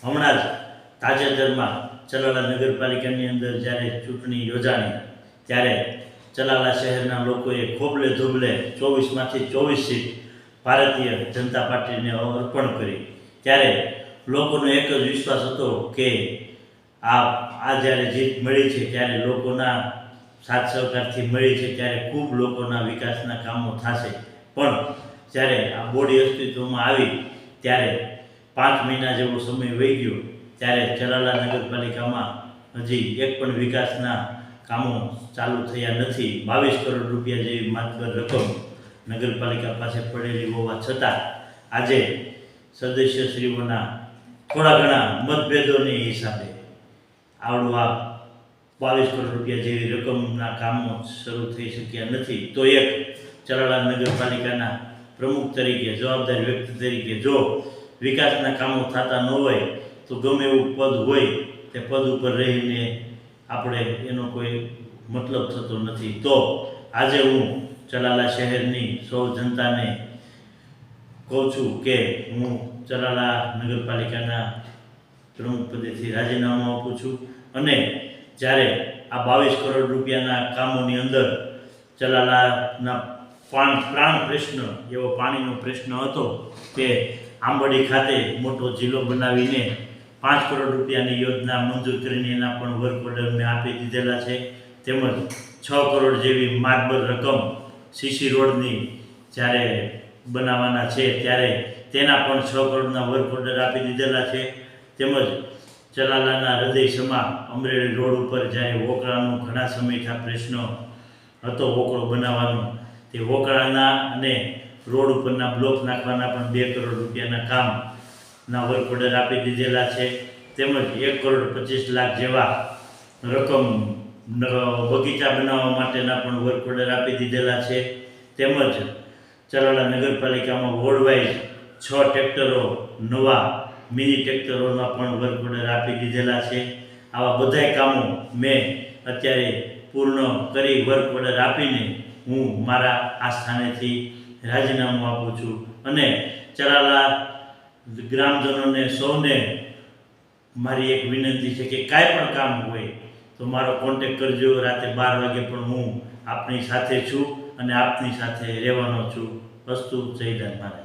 હમણાં જ તાજેતરમાં ચલાલા નગરપાલિકાની અંદર જ્યારે ચૂંટણી યોજાણી ત્યારે ચલાલા શહેરના લોકોએ ખોબલે ધોબલે 24માંથી 24 સીટ ભારતીય જનતા પાર્ટીને અર્પણ કરી। ત્યારે લોકોનો એક જ વિશ્વાસ હતો કે આ જ્યારે જીત મળી છે ત્યારે લોકોના સાથ સહકારથી મળી છે, ત્યારે ખૂબ લોકોના વિકાસના કામો થશે। પણ જ્યારે આ બોડી અસ્તિત્વમાં આવી ત્યારે 5 મહિના જેવો સમય વહી ગયો, ત્યારે ચલાલા નગરપાલિકામાં હજી એક પણ વિકાસના કામો ચાલુ થયા નથી। 22 કરોડ રૂપિયા જેવી માત્ર રકમ નગરપાલિકા પાસે પડેલી હોવા છતાં આજે સદસ્યશ્રીઓના થોડા ઘણા મતભેદોની હિસાબે આવડવા 22 કરોડ રૂપિયા જેવી રકમના કામો શરૂ થઈ શક્યા નથી। તો એક ચલાલા નગરપાલિકાના પ્રમુખ તરીકે, જવાબદાર વ્યક્તિ તરીકે જો વિકાસના કામો થતા ન હોય તો ગમે એવું પદ હોય તે પદ ઉપર રહીને આપણે એનો કોઈ મતલબ થતો નથી। તો આજે હું ચલાલા શહેરની સૌ જનતાને કહું છું કે હું ચલાલા નગરપાલિકાના પ્રમુખ પદેથી રાજીનામું આપું છું અને જ્યારે આ 22 કરોડ રૂપિયાના કામોની અંદર ચલાલાના પ્રાણ પ્રશ્ન એવો પાણીનો પ્રશ્ન હતો કે આંબડી ખાતે મોટો જિલ્લો બનાવીને 5 કરોડ રૂપિયાની યોજના મંજૂર કરીને એના પણ વર્ક ઓર્ડર મેં આપી દીધેલા છે। તેમજ 6 કરોડ જેવી માર્બલ રકમ સીસી રોડની જ્યારે બનાવવાના છે ત્યારે તેના પણ 6 કરોડના વર્ક ઓર્ડર આપી દીધેલા છે। તેમજ ચલાલાના હૃદયસમા અમરેલી રોડ ઉપર જ્યારે વોકળાનો ઘણા સમયથી પ્રશ્ન હતો વોકળો બનાવવાનો, તે વોકળાના અને રોડ ઉપરના બ્લોક નાખવાના પણ 2 કરોડ રૂપિયાના કામના વર્ક ઓર્ડર આપી દીધેલા છે। તેમજ 1 કરોડ 25 લાખ જેવા રકમ બગીચા બનાવવા માટેના પણ વર્ક ઓર્ડર આપી દીધેલા છે। તેમજ ચલાલા નગરપાલિકામાં વોર્ડ વાઇઝ 6 ટ્રેક્ટરો નવા મિની ટ્રેક્ટરોના પણ વર્ક ઓર્ડર આપી દીધેલા છે। આવા બધાય કામો મેં અત્યારે પૂર્ણ કરી વર્ક ઓર્ડર આપીને હું મારા આ સ્થાનેથી રાજીનામું આપું છું અને ચલાલા ગ્રામજનોને સૌને મારી એક વિનંતી છે કે કાંઈ પણ કામ હોય તો મારો કોન્ટેક્ટ કરજો। રાતે 12 વાગે પણ હું આપની સાથે છું અને આપની સાથે રહેવાનો છું। વસ્તુ જય ધન્યવાદ।